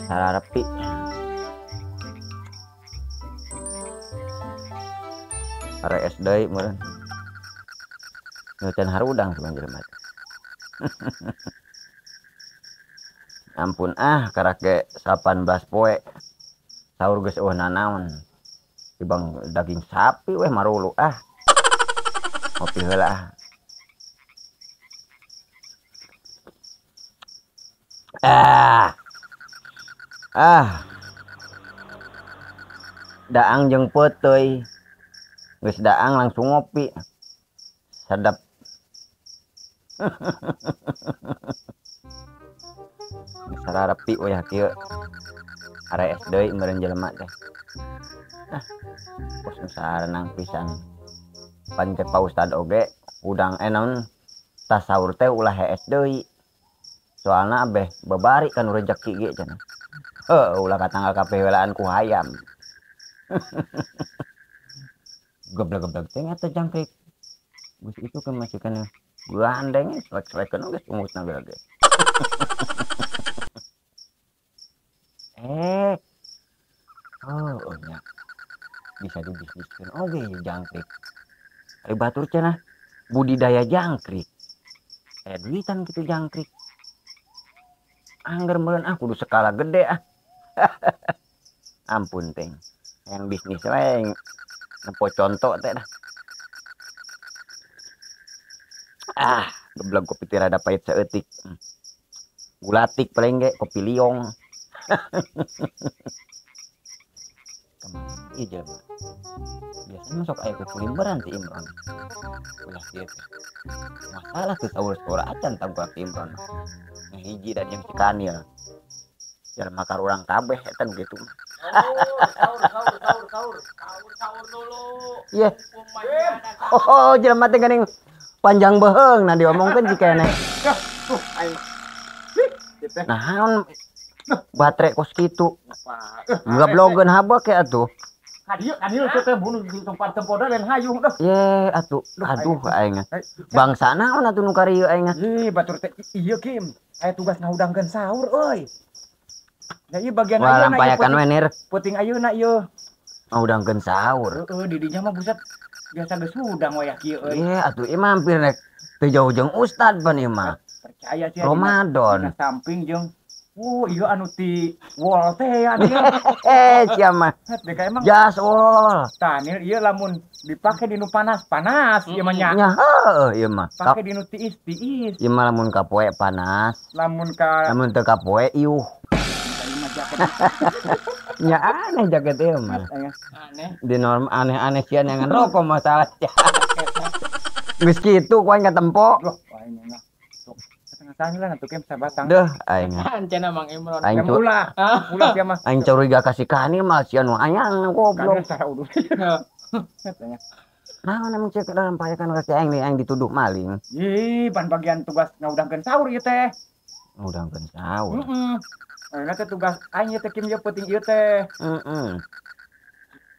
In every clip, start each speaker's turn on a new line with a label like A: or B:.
A: Sararepi. Are SD meureun. Neuteun harudang sebenarnya mah. Ampun karak ge 18 poe. Saur geus eueuh nanaon. Tibang daging sapi weh marulu ngopi heula daang jeung peuteuy geus daang langsung ngopi sadap. Sararepi we kieu are SD meureun jelema teh pos sarenang pisan pan cek Pak Ustad oge udang naon tas saur teh ulah hees deui soalna abeh babari kan rezeki ge cenah ulah katanggal kapewelaan ku hayam. Geblek-geblek teh eta jangkrik geus itu kan masih kana gandeng cuek-cuekeun geus umutna ge. Nya bisa dibisniskeun oge jangkrik. Ari batur cenah budidaya jangkrik. Duitan kitu jangkrik. Angger meureun kudu skala gede Ampun teh. Yang bisnis wae nempo conto teh dah. Geblek kopi teh rada pahit saeutik. Gulatik paling ge kopi liong. Iya mah. Biasanya sok aya kulimberan ti Imron. Ulah kieu teh. Masalah teu saur-saur acan tangguh Imron. Nah hiji dan yang cikanil. Jalma makar urang kabeh eta gitu mah. Sahur dulu. Iya. Jelema teh geuning panjang beheung nah diomongkeun jikeneh. Naon baterai kos kitu. Enggak blogeun habek ya atuh. Kadieu teh bunuh di tempat tempoda lain hayung dah. Ye atuh. Aduh aing. Bangsa naon atuh nu karieu aing? Batur teh ieu Kim. Aya tugas ngahudangkeun sahur euy. Da ieu bagian ayeuna lampayakan we nir. Puting ayeuna ieu. Ngahudangkeun sahur. Di dinya mah buset biasa geus hudang we kieu euy. Ye atuh ieu mampir rek teu jauh jeung ustad pan ieu mah. Percaya sih Ramadan. Samping jeung iya anu ti wol teh ya dia. Sia mah. Deka emang jas wol. Tanil ieu lamun dipake di nu panas-panas ieu mah nya. Nya heuh ieu mah. Pake di nu tiis-tiis. Ieu mah lamun ka poe panas. Lamun teu ka poe iuh. Nya aneh jaket ieu mah. Aneh. Di norm aneh-aneh sia nyangan rokok masalah. Geus kitu ku aing katempo. Loh, aing mah. Tanya lah atuh Kim sabatang. Deuh aing. Cenah Mang Imron. Aing ulah sia mah. Aing curiga kasih kani mah sia nu anyang goblok. Cara udus. Naon emang cek dalam payakan ka aing dituduh maling. Ih, pan bagian tugas ngaudangkeun sahur ieu teh. Ngaudangkeun sahur. Ayeuna teh tugas aing ieu teh Kim ieu penting ieu teh.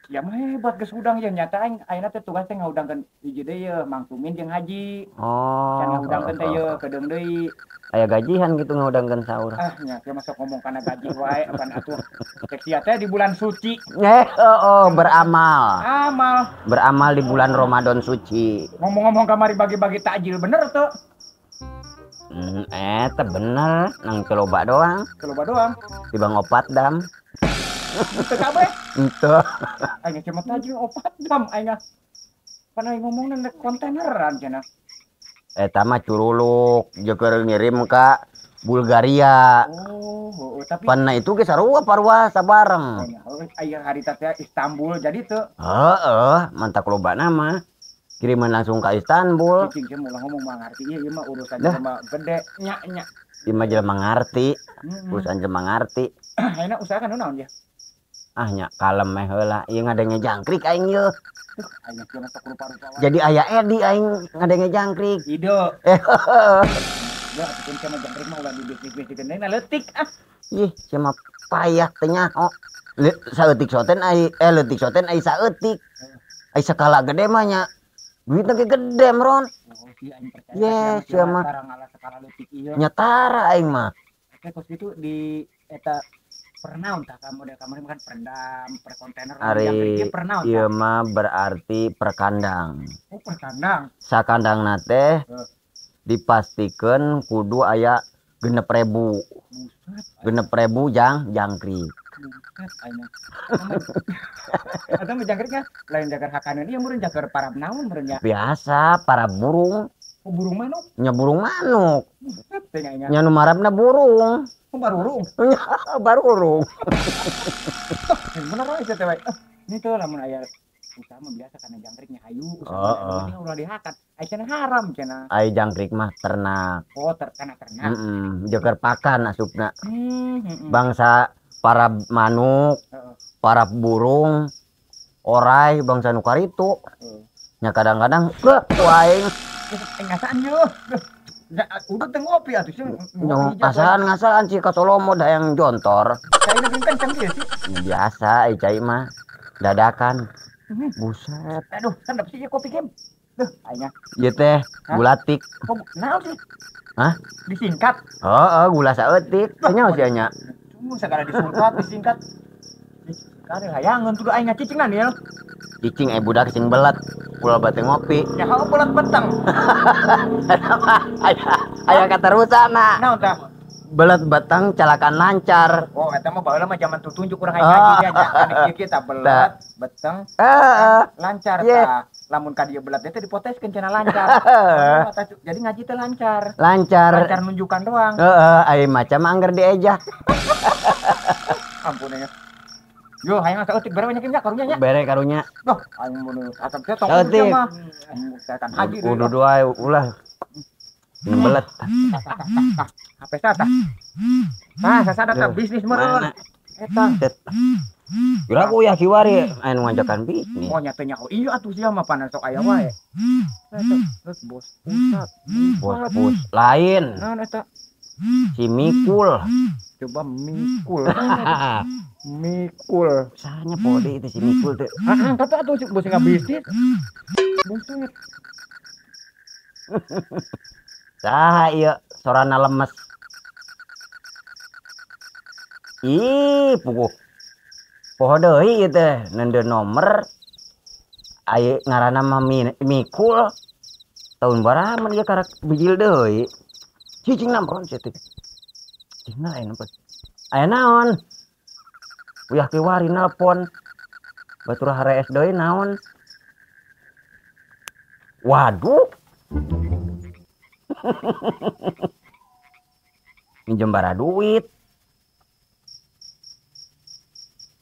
A: Ya mah hebat geus udang jeung nyata aing ayeuna teh tugas teh ngaudangkeun hiji deui ieu Mang Tumin jeung Haji. Can ngaudangkeun teh ieu kedeung deui. Aya gajihan gitu ngaudangkeun sahur. Nya teh masuk ngomong kana gaji wae pan atuh. Cek sia teh di bulan suci. Beramal. Beramal di bulan Ramadan suci. Ngomong-ngomong kamari bagi-bagi takjil bener tuh. Eta bener, nang keloba doang. Keloba doang. Tiba ngopat dam. Teu kabeh. Henteu. Aing cuma tajil opat dam aing. Pan aing ngomongna nek kontaineran cenah. Eta mah curuluk jeung ngirim ka Bulgaria. Tapi pan itu ge sarua parua sabareng. Aya harita teh Istanbul jadi teu. Mantap lobana mah. Kiriman langsung ke Istanbul. Cing ulah ngomong mah ngarti ieu mah urusan jelema gede nya. Ieu mah jelema ngarti. Urusan jelema ngarti. Ayeuna usahakan naon ya? Nya kalem meh heula. Ieu ngadenge jangkrik aing ieu. Aing teh sok rupa-rupa. Jadi aya Edi aing ngadenge jangkrik. Ido. Ya atuh cenah jangkrik mah ulah dibisnis-bisniskeun deui leutik Ih, cenah payah teh nyaho. Saeutik soten ai leutik soten ai saeutik. Ai skala gede mah nya.
B: Duitnya gede Ron.
A: Oh si aing percaya.
B: Yes, ya mah. Nyatara aing mah.
A: Kos itu di eta pernaun tah model kamar kan perendam, per kontainer
B: ari ieu mah berarti perkandang.
A: Oh, perkandang.
B: Sakandangna teh dipastikeun kudu aya 6.000. 6.000 jangkrik.
A: Atau menjangkriknya lain jagar hakaneun ieu meureun jagar para naon meureun nya.
B: Biasa para burung.
A: Oh, burung manuk.
B: Nya burung manuk. Nya nu marabna burung.
A: Oh, barurung.
B: Barurung.
A: Bener aja teh we. Ini tuh lamun aya usaha mah biasa karena jangkriknya hayu, usaha ulah dihakat. Ai cenah haram cenah.
B: Ai jangkrik mah ternak.
A: Oh, ternak.
B: Jeger pakan asupna. Bangsa para manuk, para burung, orai bangsa nu karitu. Nya kadang-kadang ku aing
A: ngasaan yeuh. Udah teu ngopi atuh sih.
B: Ngasaan ci katolomo da yang jontor.
A: Cai na kenceng kieu sih.
B: Biasa cai mah dadakan. Buset.
A: Aduh, kan sih kopi Kim. Duh, aingnya.
B: Ieu teh gula tik.
A: Naon sih?
B: Hah?
A: Disingkat.
B: Heeh, gula saeutik. Teu nyaho sia nya.
A: Sagala disingkat, disingkat. Kare hayangeun tuh aing ngacicingna Nil.
B: Cicing budak cicing belet. Kula bate ngopi.
A: Ya hau belet beteng.
B: Aya katerusana.
A: Naon tah?
B: Belet beteng calakan lancar.
A: Oh, eta mah baheula mah zaman tutunjuk urang ngaji aja. Anu kieu tah belet, beteng, lancar tah. Lamun ka dieu belet teh dipoteskeun cenah lancar. Jadi ngaji teh lancar. Lancar nunjukan doang.
B: Heeh, ai macam angger diejah.
A: Ampun ya. Yo, hayang saeutik bere banyak nya karunya nya.
B: Bere karunya.
A: Duh, aing mun atap teh tong mah. Kan haji deui.
B: Kudu doa ulah. Belet.
A: Apa tah? Tah, sasada tah bisnis meureun. Eta.
B: Kira aku ya kiwari anu ngajakan bisnis.
A: Oh, nya teh nya. Iya atuh sia mah panan sok aya wae. Terus bos pusat.
B: Bos lain.
A: Naon eta?
B: Si Mikul.
A: Coba Mikul. Mikul.
B: Sahanya pode itu si Mikul teh.
A: Heeh, tapi atuh bos ngabisnis. Buset.
B: Saha ieu sorana lemes. Ih, puguh. Poho deui ieu teh nende nomer. Aya ngaranna mah Mikul. Tahun baraha mun ieu karak bijil deui. Cicing nampon sia teh. Cicingna aya nampon. Aya naon? Uyah kiwari nelpon. Batur harees deui naon? Waduh. Minjem bara duit.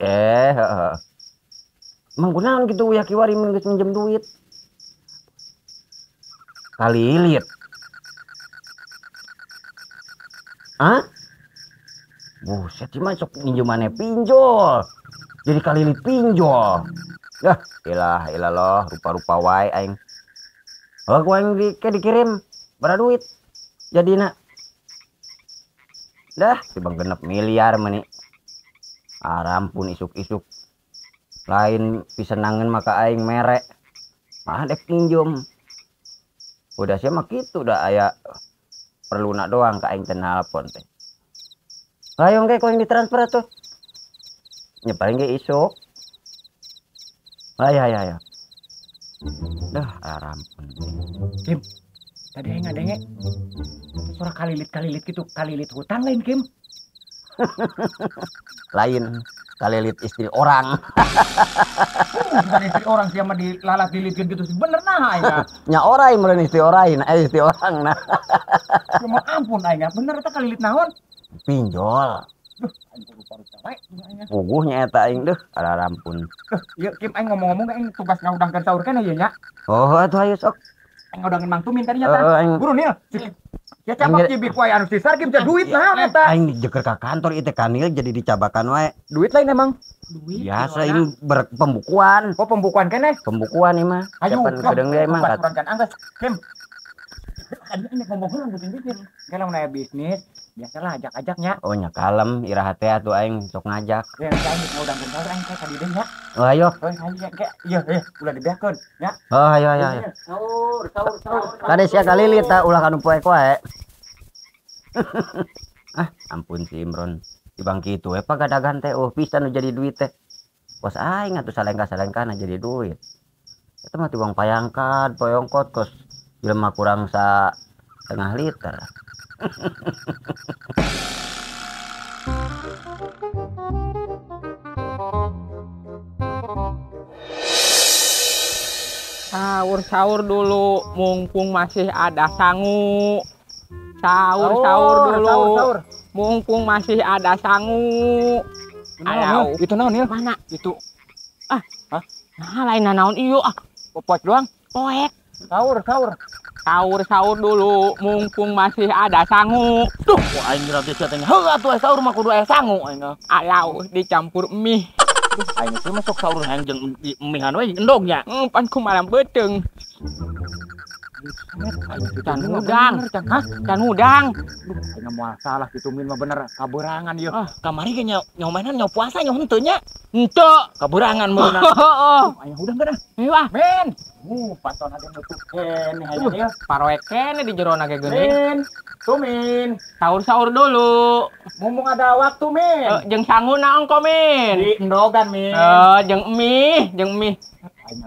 B: Heeh. Emang kunaon gitu ya kiwari minjem duit. Kalilit. Hah? Buset sih mah sok minjemannya pinjol. Jadi kalilit pinjol. Yah, ilah rupa-rupa wae aing. Oh, gua yang dikirim bara duit. Jadina. Dah, tibang 6 miliar meni. Arampun isuk-isuk. Lain pisenangeun maka aing merek. Mah dek pinjam. Udah sia mah kitu da aya perluna doang ka aing teh nelpon teh. Hayong ge koing ditransfer atuh. Nya paling ge isuk. Aya. Dah arampun.
A: Kim. Tadi aing ngadenge suara kalilit gitu, kalilit hutan lain Kim.
B: Lain kalilit istri orang.
A: Bukan istri orang siapa dilalat dilitkeun gitu bener nah aing.
B: Nya orai meureun istri orain, istri orang nah.
A: Cuma ampun aing, bener eta kalilit naon?
B: Pinjol.
A: Duh, aing rupa-rupa bae aing.
B: Puguhnya eta aing deuh, arampun.
A: Ieu Kim aing ngomong-ngomong aing tugas ngaudangkeun saur kana ieu nya.
B: Oh, atuh hayu sok.
A: Aing ngaudangkeun Mang Tumin tadinya tah. Buru Nil. Ya capak cibik wae anu sisar Kim teh duit naon eta?
B: Aing dijeker ka kantor ieu teh Kanil jadi dicabakan wae.
A: Duit lain emang. Duit.
B: Biasa ini pembukuan.
A: Oh, pembukuan keneh.
B: Pembukuan ieu mah.
A: Ayo,
B: kadang dia emang
A: kan anggas. Kim. Kan ini ngomong heula bikin bisnis. Kalau naya bisnis, biasalah ajak-ajaknya.
B: Oh nya kalem, iraha teh atuh aing sok ngajak.
A: Ya aing mau udang kenal aing teh ka dieu nya.
B: Oh ayo.
A: Iya, ulah dibeakeun nya.
B: Oh ayo.
A: Sahur.
B: Kade sia kalilit tah ulah kanu poek wae. Ampun si Imron. Ibang kitu we pagadagan teh pisan nu jadi duit teh. Bos aing atuh salengka-salengkana jadi duit. Eta mah tibang payangkan, poyongkot kos jelema kurang setengah liter.
C: Sahur dulu mumpung masih ada sangu. Sahur dulu. Mumpung masih ada sangu.
A: Ayo, itu naon ya?
C: Mana?
A: Itu.
C: Nah, lain naon ieu
A: Poek doang.
C: Poek.
A: Sahur.
C: Dulu mumpung masih ada sangu.
A: Duh, aing ngira teh teh. Heuh atuh sahur mah kudu aya sangu aing.
C: Alau dicampur mie.
A: Aing teh masuk sahur hayang jeung mihan we endognya.
C: Pan kumaha beuteung. Can udang. Can udang.
A: Aing moal salah kitu min mah bener kaberangan ieu. Kamari ge nyaho mainan nyaho puasa nyaho henteu nya.
C: Henteu.
A: Kaberangan meunang. Aya udang geus.
C: Wah,
A: Men. Paton ade nutup keneh hayang ieu.
C: paroek keneh di jero ge geuning.
A: Men. Tumin.
C: Sahur dulu.
A: Mumpung ada waktu, Min.
C: Jeung sangu naon ko, Min?
A: Di endogan, Min.
C: Jeung mie.
A: Aing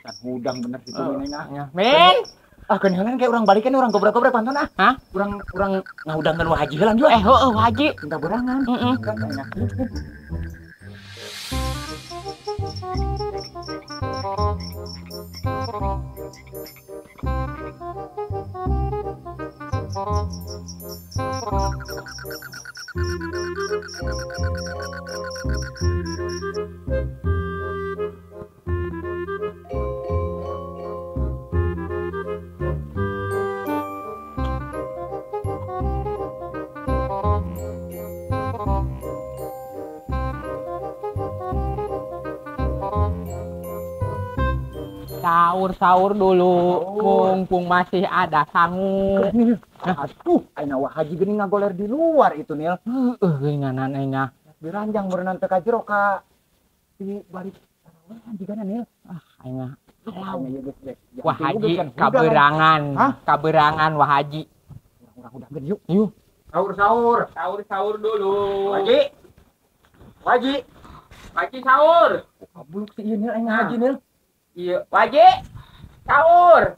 A: kan udang bener kitu Min aing.
C: Min.
A: Kenalan kayak orang balikan orang gobrek-gobrek pantun ah.
C: Hah?
A: Urang ngaudangkeun Wah Haji heula juga.
C: Heueuh Haji.
A: Minta berangan. Kan enak.
C: Sahur dulu, mumpung masih ada sangu.
A: Aduh, aina Wah Haji geuning ngagoler di luar itu Nil.
C: Geuninganan aing.
A: Biranjang berenang teh ka jero ka di balik jigana Nil.
C: Aing.
A: Wah
C: Haji kaberangan Wah Haji.
A: Urang udah gede yuk. Sahur dulu. Haji sahur. Kabuluk si ieu Nil aing Haji Nil.
C: Iya, Waji, sahur.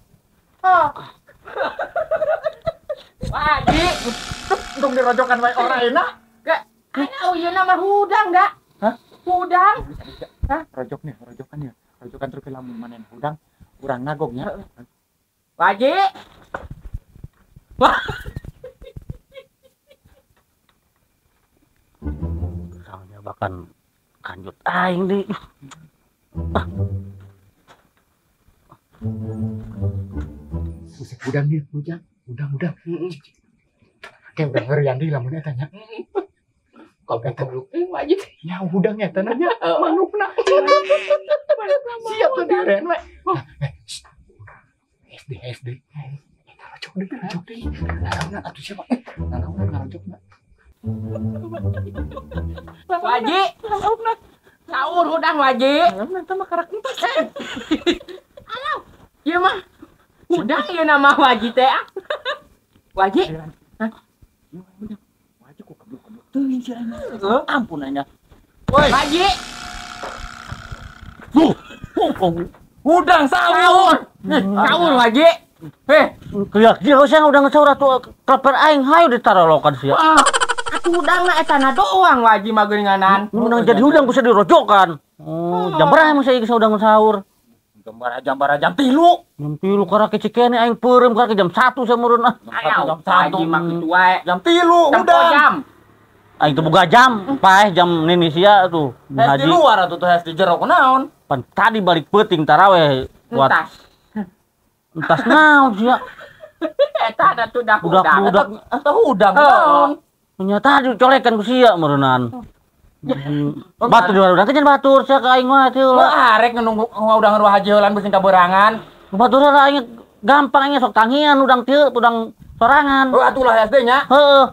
C: Waji,
A: Untung dirojokan wae ora enak.
C: Ayo ieu mah hudang da.
A: Hah?
C: Hudang.
A: Hah? Rojokan ya. Rojokan terus lamun manen hudang urang nagognya.
C: Waji. Wah.
B: Soalnya bahkan kanjut aing di.
A: Udang dia, udang. Kayak udah ngerian di lamun eta nya. Kau eta belum wajib. Ya udang eta nya manukna. Siap tuh diren we. SD. Eta rojok deh. Larangna atuh siapa? Larangna ngarojokna.
C: Waji. Sahur hudang Waji.
A: Larangna mah karak entas.
C: Alau. Ieu mah hudang ieu nama Waji teh. Waji.
A: Hah? Waji kok keblok-keblok teuing si aing. Ampun anya.
C: Woi, Waji.
A: Udang sahur.
C: Sahur Waji.
B: Lihat dia saya udah ngesahur atuh klaper aing hayu ditarolokan sia.
C: Atuh udangna etana doang Waji mah geuninganan.
B: Mun jadi udang bisa dirojokan. Jam berapa emang saya udah ngesahur?
A: Jam 3.
B: Jam 3 karena kecikene aing peureum karena jam 1 samureun ah.
C: Jam 1 mah kitu wae.
A: Jam 3 udah.
C: Jam.
B: Aing teu boga jam, paeh jam nini sia tuh.
A: Di luar atuh teh di jero kunaon?
B: Pan tadi balik peuting taraweh buat entas naon sia.
C: Eta ada tuh dah
B: Budak
A: Atau udang naon?
B: nya tadi corekan ku sia meureunnan. Batur di udah kejen batur sia ka aing mah teh
A: Wah arek nunggu udah Wah Haji heulan beusin kaberangan.
B: Batur aing gampangnya sok tangian udang teu udang sorangan.
A: Oh atulah SD nya.
B: Heeh.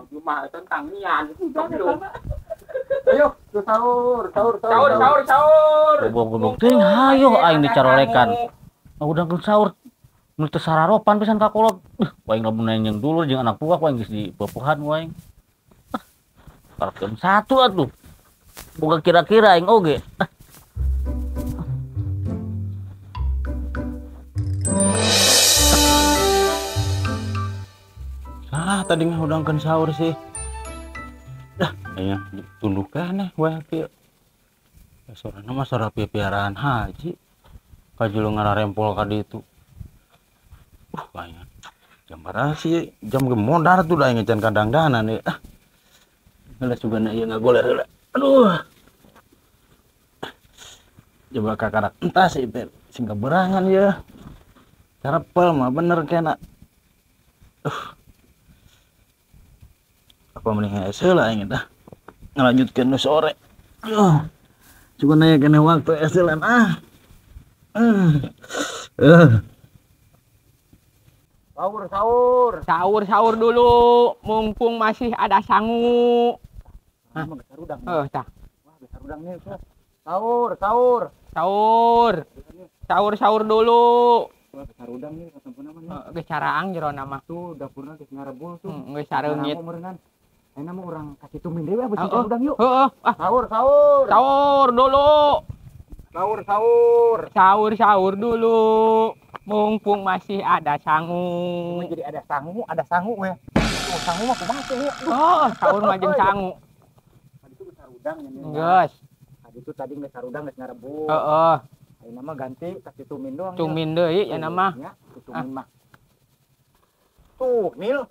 C: Cuma tangian.
A: Ayo, sahur.
B: Goblok teuing hayo aing dicarolekan. Udang keur sahur. Nu teu sararopan pisan ka kolot. Waing lamun nanyang dulu jeung anak buah waing geus dipepuhan waing. Jam 1 atuh. Boga kira-kira aing oge.
D: Tadi ngahudangkeun sahur sih. Dah, aya ditundukkan wae kieu. Sorana mah sora piaraan haji. Kajulu ngararempol ka ditu. Kayaknya jam berapa sih? Jam gemodar tuh dah ngecan kadang-danan ya. Heula sugana ieu ngagoler heula. Aduh. Coba kakarak entah sih teh sing berangan ya. Carepel mah bener kena. Apa mending heula aing tah. Ngalanjutkeun nu sore. Coba nanya kena waktu eselan
C: Sahur dulu, mumpung masih ada sangu.
A: Sarudang.
C: Tah.
A: Wah, sarudang nih. Sahur
C: Sahur dulu.
A: Wah, sarudang nih kasampuna mah.
C: Geus caraang jero nama.
A: Tuh dapurna geus ngarebul tuh.
C: Geus sareungit.
A: Enak mah urang kasih tumin dewe beusi sarudang yuk.
C: Heeh. Sahur dulu. Sahur dulu. Mumpung masih ada sangu.
A: Jadi ada sangu we. Oh, sangu mah kumaha teh ya?
C: Oh, sahur mah jeung sangu.
A: Tadi itu sarudang nya.
C: Geus.
A: Tadi itu tadi geus sarudang geus ngarebul.
C: Heeh.
A: Ayeuna mah ganti kasih tumin doang.
C: Tumin deui ya nama.
A: Tumin mah. Tuh, Nil.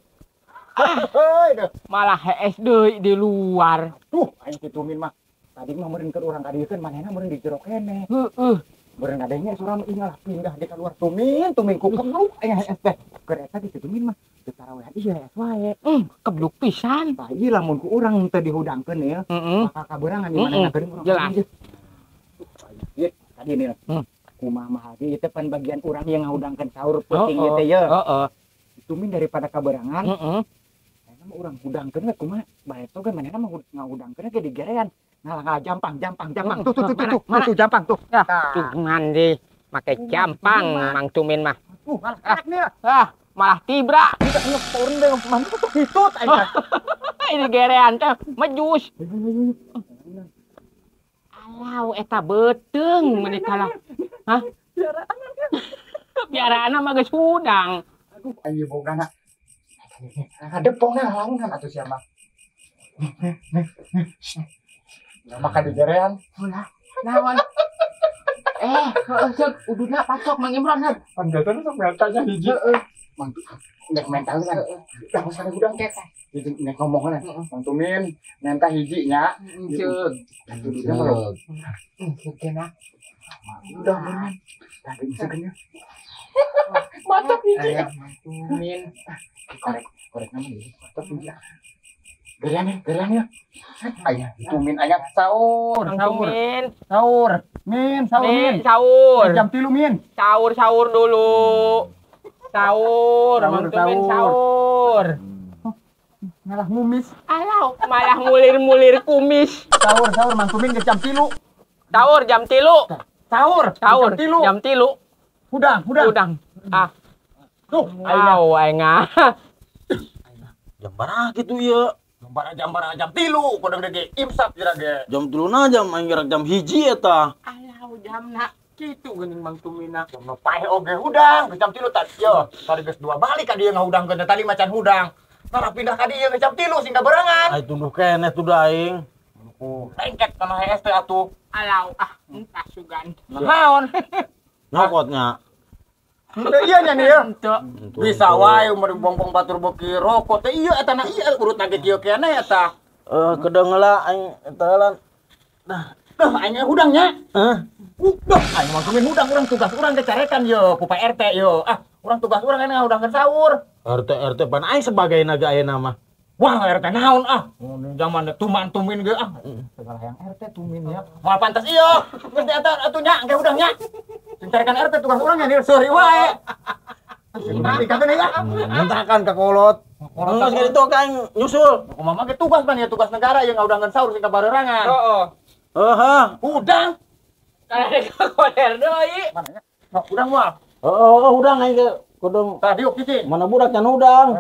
A: Heuy deh.
C: Malah hees deui di luar.
A: Tuh, aing tumin mah. Tadi mah meureun keur urang kadiekeun manehna meureun di jero kene.
C: Heeh.
A: Meureun ngadengnya surang ingat pindah di keluar tumin ku kemau aya hees teh. Keur eta di tumin mah teu tarawehan ieu hees wae.
C: Kebluk pisan.
A: Tah ieu lamun ku urang teu dihudangkeun ya. Bakal kaberangan di manehna geuning urang.
C: Jelas.
A: Ieu tadi Nil. Kumaha mah ieu teh pan bagian urang yang ngahudangkeun sahur penting ieu teh ye.
C: Heeh.
A: Tumin daripada kaberangan.
C: Heeh.
A: Mah urang hudangkeun we kumaha bae toge manehna mah ngahudangkeun ge di gerean. Ngalah jampang. Tuh jampang tuh.
C: Cuman deh make jampang Mang Tumin mah.
A: Malah karak nih.
C: Malah tibra.
A: Kita ngepurun deh mantu tuh hitut aja.
C: Ini gerean teh mejus. Alau eta beteung meuni kalah. Hah? Biaraana mah geus hudang.
A: Aduh, ayo bogana. Depongna lamunan atuh sia mah. Ya maka di gerean.
C: Ulah. Naon? Ceuk uduna pacok Mang Imron heuh.
A: Anggatanna sok mentanya hiji. Mantu. Nek mental kan. Dah usah udang teh. Jadi nek ngomongna Mang Tumin mentah hiji nya.
C: Ceuk.
A: Kena. Udah bener. Tadi bisa kena. Mantap hiji.
C: Mang Tumin.
A: Korek nama ini. Mantap hiji. Gerean ya. Ayah, Tumin aya sahur. Min. Jam 3 Min.
C: Sahur dulu. Mang Tumin sahur.
A: Ngalah ngumis.
C: Alau, malah ngulir-ngulir kumis.
A: Sahur Mang Tumin jam 3.
C: Sahur jam 3.
A: Sahur
C: Jam 3.
A: Hudang.
C: Tuh, aing
D: Jam berapa gitu ya?
A: Jam 3 kodeng ge imsak jera ge.
D: Jam 3 jam aing gerak jam 1 eta.
C: Alau jamna kitu geuning Mang Tumina.
A: Jam pae oge hudang jam 3 tadi yo. Tadi geus 2 balik ka dieu ngahudangkeun tadi macan hudang. Tara pindah ka dieu jam 3 singga berangan.
D: Ai tunduh keneh tuh da aing.
A: Lengket kana HST atuh.
C: Alau entah sugan.
A: Naon?
D: Ngokotnya.
A: Iya nya nih ya.
C: Teu.
A: Bisa wae umur bompong batur beki rokok teh iya eta na iya urut nage kieu keneh eta.
D: Kedeng heula aing eta lan.
A: Duh aing hudangnya. Duh aing mah kumin hudang urang tugas urang dicarekan yo ku PRT yo. Urang tugas urang aya ngahudangkeun sahur.
D: RT pan aing sebagai naga ayeuna mah.
A: Wah RT naon zaman tuman tumin ge segala yang RT tumin ya. Moal pantas ieu. Geus eta atunya engke hudangnya. Carikan RT tugas orangnya nih, sorry wae. Dikatakan ya.
D: Ngentakan ke kolot. Kolot sekali itu kan nyusul.
A: Kumaha ge tugas kan ya tugas negara yang ngaudangkeun sahur sing kabarerangan.
C: Heeh.
D: Heeh.
A: Udang.
C: Karena koler deui.
A: Mana nya? Udang moal.
D: Oh, udang aing ge kudu
A: Tah diuk cicing.
D: mana budak can udang.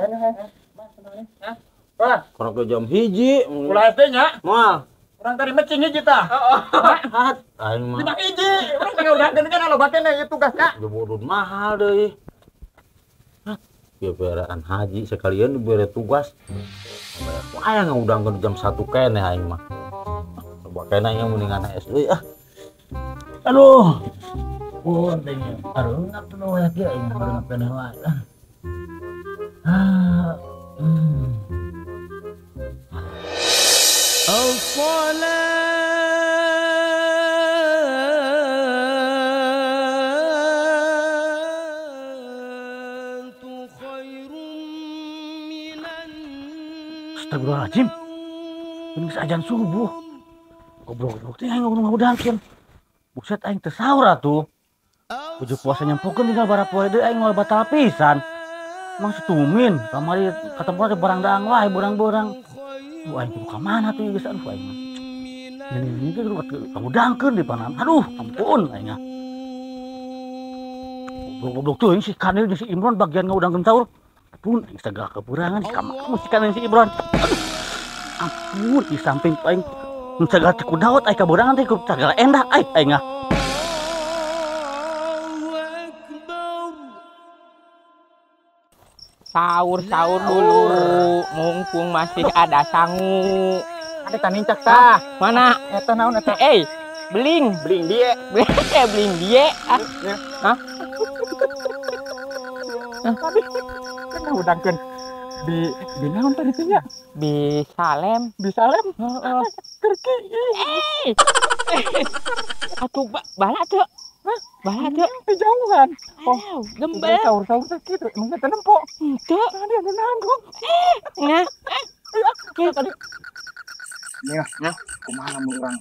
A: Hah?
D: Karena ke jam hiji.
A: Ulah SD nya.
D: Moal.
A: Urang tadi mecing hiji tah.
C: Heeh.
D: Aing mah
A: 5 hiji. Urang teh ngaudangkeun kan lo bakena ieu tugasnya.
D: jebodun mahal deui. Biaraan haji sekalian diberi tugas. Aya ngaudangkeun jam 1 keneh aing mah. Coba keneh yang mendingan SD ah. Aduh. Tanya. Aduh, ngap tuh wae kieu aing mah keneh wae. Astagfirullahaladzim. Ini ajan subuh. Goblok-goblok teh aing ngaudangkeun. Buset aing teu saur atuh. Puju puasa nyempokeun tinggal bara poe deui aing moal batal pisan. Mang setumin kamari ketemu ada barang daang wae borang-borang. Bu aing kudu ka mana tuh geus aduh aing. Ini ge ngaudangkeun di panan. Aduh, ampun aing. Goblok-goblok tuh si Kanil si Imron bagian ngaudangkeun saur. Ampun aing segala kekurangan si kamar si Kanil si Imron. Aduh. Ampun di samping aing segala ku daot aing kaburangan teh ku segala endah aing.
C: Sahur dulu, mumpung masih ada sangu.
A: Ada tanincak tah.
C: Mana?
A: Eta naon eta?
C: Beling.
A: Beling dia.
C: Beling dia. Hah?
A: Kan ngaudangkeun di naon tadi teh nya?
C: Di Salem.
A: Di Salem.
C: Heeh.
A: Kerki.
C: Atuh bala teu. Hah? Bala teu.
A: Jauhan.
C: Oh, gembel.
A: Sahur-sahur teh kitu, emang teh nempo.
C: Teu.
A: Tadi ada nanggung.
C: Nah.
A: Tadi. Nya, kumaha mun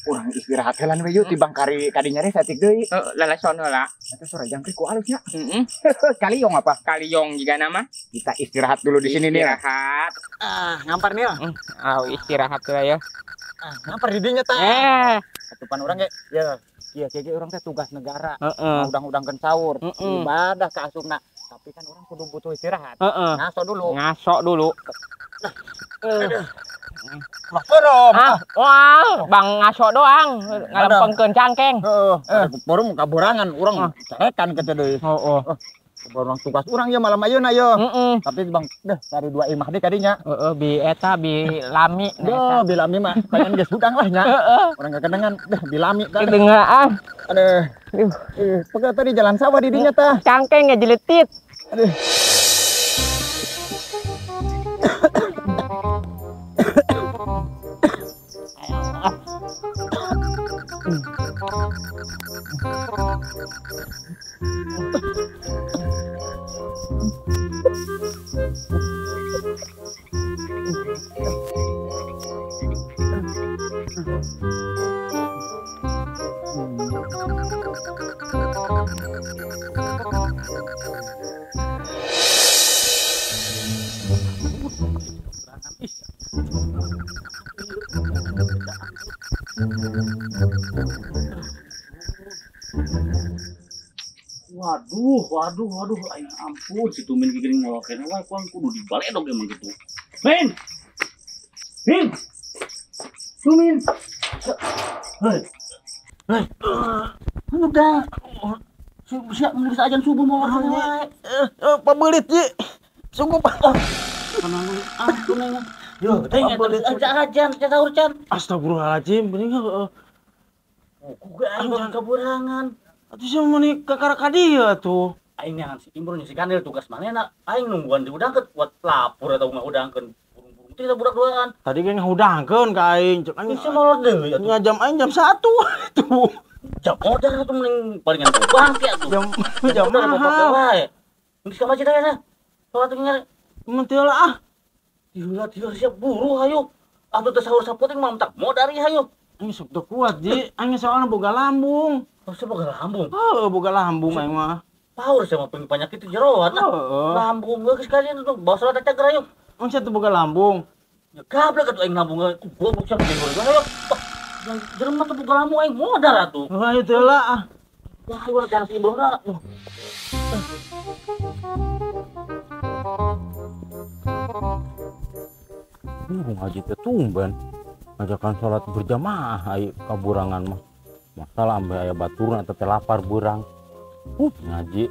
A: urang istirahat heula we yeuh tibang kadinya teh satik deui.
C: Lalasono lah.
A: Eta sore jangkrik ku alusnya.
C: Heeh.
A: Kaliong apa?
C: Kaliong juga nama.
A: Kita istirahat dulu di sini nih.
C: Istirahat.
A: Ngampar nih.
C: Istirahat lah ya.
A: Ngampar di dinya tah. Atupan urang ge ya kieu urang teh tugas negara. Udang-udangkeun sahur. Ibadah ka asupna. Tapi kan orang kudu butuh istirahat.
C: Ngaso dulu.
A: Forum.
C: Wah, Bang ngaso doang. Ngalempengkeun cangkeng.
A: Forum kaburangan urang carekan kata deui. Orang tugas urang ya malam ayeuna ye. Tapi Bang cari 2 imah deui kadinya.
C: Bi eta bi lami.
A: Bi lami mah kayan geus hudang lah nya. Urang kedengan bi lami tah.
C: Kedengaan.
A: Aduh. Pokoknya tadi jalan sawah di dinya tah.
C: Cangkeng ngejeletit.
A: Aduh.
E: Waduh, ayo ampun, si Tumin gini ngelakuin wae kudu dibaledog emang gitu. Min! Tumin! Hei! Udah. Siap menulis ajan subuh mau wae.
D: Pabelit ji. Sungguh Pak.
E: Ampun aja. Yo, teh ajan sahur can.
D: Astagfirullahaladzim, bening
E: Kuga aing kaburangan.
D: atuh sia meuni kakara ka dieu atuh.
E: Aing ngan si Imron si Kanil tugas manehna aing nungguan diudangkeun buat lapor atau ngaudangkeun burung-burung teh budak duaan.
D: Tadi ge ngahudangkeun ka aing, cek aing
E: Bisa molot deui atuh.
D: jam aing jam 1 atuh.
E: Jam modal atuh mending palingan bangke atuh.
D: Jam mahal.
E: Wae. Geus ka masjid aya. Salat ngare.
D: Menteu lah ah.
E: Tieur siap buru hayu. Atuh teh sahur sapoting mah mentak modal ieu hayu.
D: Aing sok teu kuat, Ji. Aing soalnya boga lambung.
E: Oh, saya boga lambung.
D: Oh, boga lambung aing mah.
E: Power sama penyakit itu jeroan.
D: Heeh.
E: Lambung geus sekalian tuh. Bawa salat teh gerayuk.
D: Mang sia teu boga lambung.
E: Ya gablek atuh aing lambung goblok sia jeung gua. Yang jerem mah teu boga lambung aing modal atuh.
D: Wah, itu lah.
E: Ya ayo jangan timbulna.
D: Ngaji teh tumben. Ngajakan sholat berjamaah ayo kaburangan mah. Masalah ambe aya baturna teh lapar burang. Ngaji.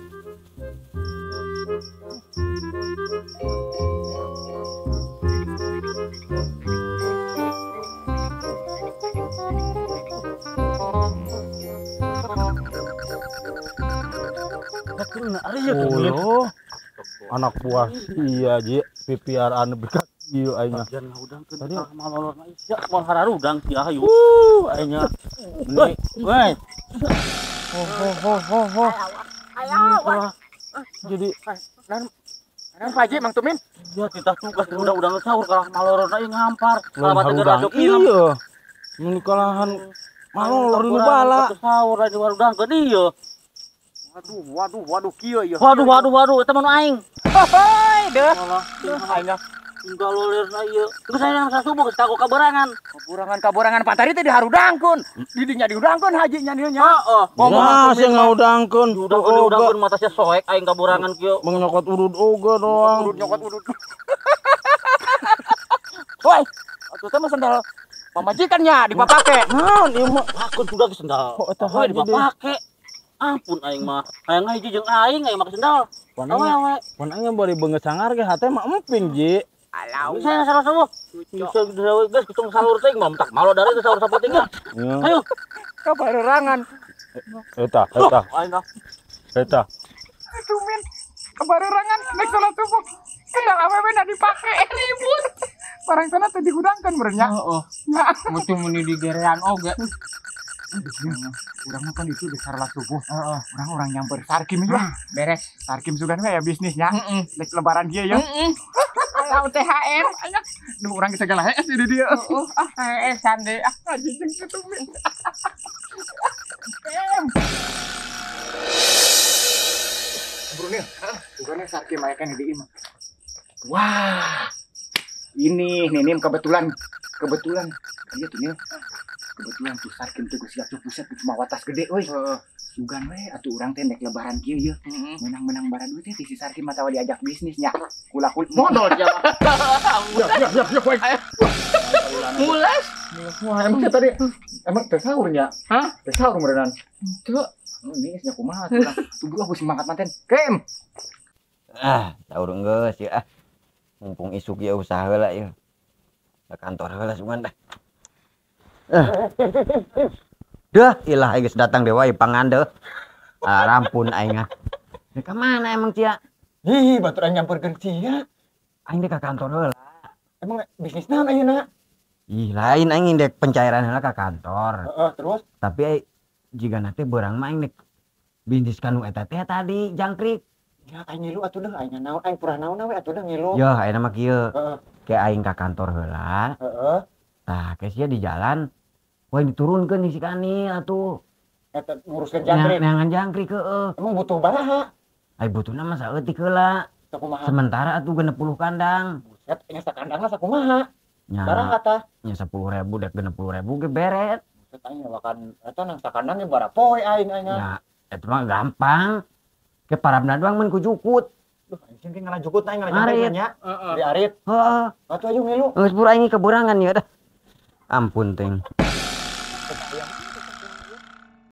D: Oh, anak buah iya Ji, pipiaraan bekat ieu aing.
E: Bagian ngudangkeun tadi malolor mah sia moal hararudang sia hayu.
D: Aing. Nih, weh. Ho.
C: Ayo.
D: Jadi
A: Kan Pak Haji, Mang Tumin.
E: Ya titah tugas udang-udang sahur kalah malolor ieu ngampar.
D: lawan harudang iya. Mun kalahan malolor di bala.
E: Sahur di warudangkeun ieu.
A: Waduh, kieu ieu.
E: Waduh, eta mah aing.
A: Hoi, deh.
E: Aing tinggal lolirna ieu. Terus saya nang subuh geus kago kaberangan.
A: Kaburangan Pak tadi teh diharudangkeun. Didinya diudangkeun haji nya dieu nya.
E: Heeh.
D: Nah, sia ngaudangkeun.
E: Udang-udang mata sia soek aing kaberangan kieu.
D: Mengnyokot urut oga doang.
A: Nyokot udut. Woi, atuh teh mah sandal pamajikannya dipapake.
D: Naon ieu mah?
E: Aku sudah ke sendal.
D: Kok eta
E: Wah,
D: haji
E: dipake. Ampun aing mah. Hayang hiji jeung aing make sendal. Awe.
D: Mun aing bari beungeut sangar ge hate mah emping, Ji.
C: Alau.
E: Saya salah semua. Bisa dewe geus kitung sahur teh mah mentak malo dari sahur sapoting ya. Ayo.
A: Kabarerangan.
D: Eta.
E: Aing
D: Eta.
A: Tumin. Kabarerangan nek salat subuh. Kendal awewe na dipake ribut. Barang sana teh digudangkeun meureun nya.
C: Heeh.
A: Nya.
C: Mutu muni di gerean oge.
A: Urang kan itu di salat subuh. Orang nyamper Sarkim ya.
C: Beres.
A: Sarkim sugan we ya bisnisnya.
C: Heeh.
A: Lek lebaran dia ya.
C: Alau THR.
A: Duh urang segala HS di dia.
C: Sande.
A: Haji jeung Tumin. Brunil, bukannya Sarkim aya kan di imah. Wah. Ini Nim kebetulan. Iya tuh Nim. Kebetulan tuh Sarkim tuh siap tuh pusat cuma watas gede euy. Sugan we atuh urang teh nek lebaran kieu yeuh. Menang-menang barang duit teh si Sarkim mah tawa diajak bisnisnya. Kula-kul modal sia. Ya, baik.
C: Mules.
A: Wah, emang tadi emang teh sahurnya.
C: Hah?
A: Teh sahur meureunnan.
C: Tuh.
A: Ini nya kumaha tuh. Tunggu aku semangat manten. Kem.
B: Sahur geus ya. Mumpung isuk ya usaha heula ieu. Ke kantor heula sungan dah. Dah, ilah geus datang deui pangandeu. Rampun aing ah. Ka mana emang cia?
A: Ih, baturan nyamperkeun sia.
B: Aing ka kantor heula.
A: Emang bisnis naon ayeuna?
B: Ih, lain aing dek pencairan heula ka kantor.
A: Terus
B: Tapi jika nanti berang mah aing dek bisnis kanu eta teh tadi jangkrik.
A: ya aing ngilu atuh deh aing naon aing purah naon we atuh deh ngilu.
B: Yo, ayeuna mah kieu.
A: Heeh.
B: Ke aing ka kantor heula.
A: Heeh.
B: Tah, ke sia di jalan. Wah, diturunkeun si Kanil atuh.
A: Eta nguruskeun jangkrik.
B: Neangan jangkrik heueuh.
A: Emang butuh baraha?
B: Ai butuhna mah saeutik heula.
A: Teu kumaha?
B: Sementara atuh 60 kandang.
A: Buset, nya sakandangna sakumaha?
B: Nya
A: Baraha tah?
B: nya 10.000 dek 60.000 ge beret.
A: Buset aing nyawakan eta nang sakandang ge bara poe aing anya.
B: Ya, itu mah gampang. Ke parabna doang mun ku jukut.
A: Duh, anjing ge ngalajukut aing
B: Arit.
A: ngalajukut nya. Di arit.
B: Heeh.
A: Atuh aju ngilu.
B: Geus pura ini keburangan ya dah. Ampun, Teng.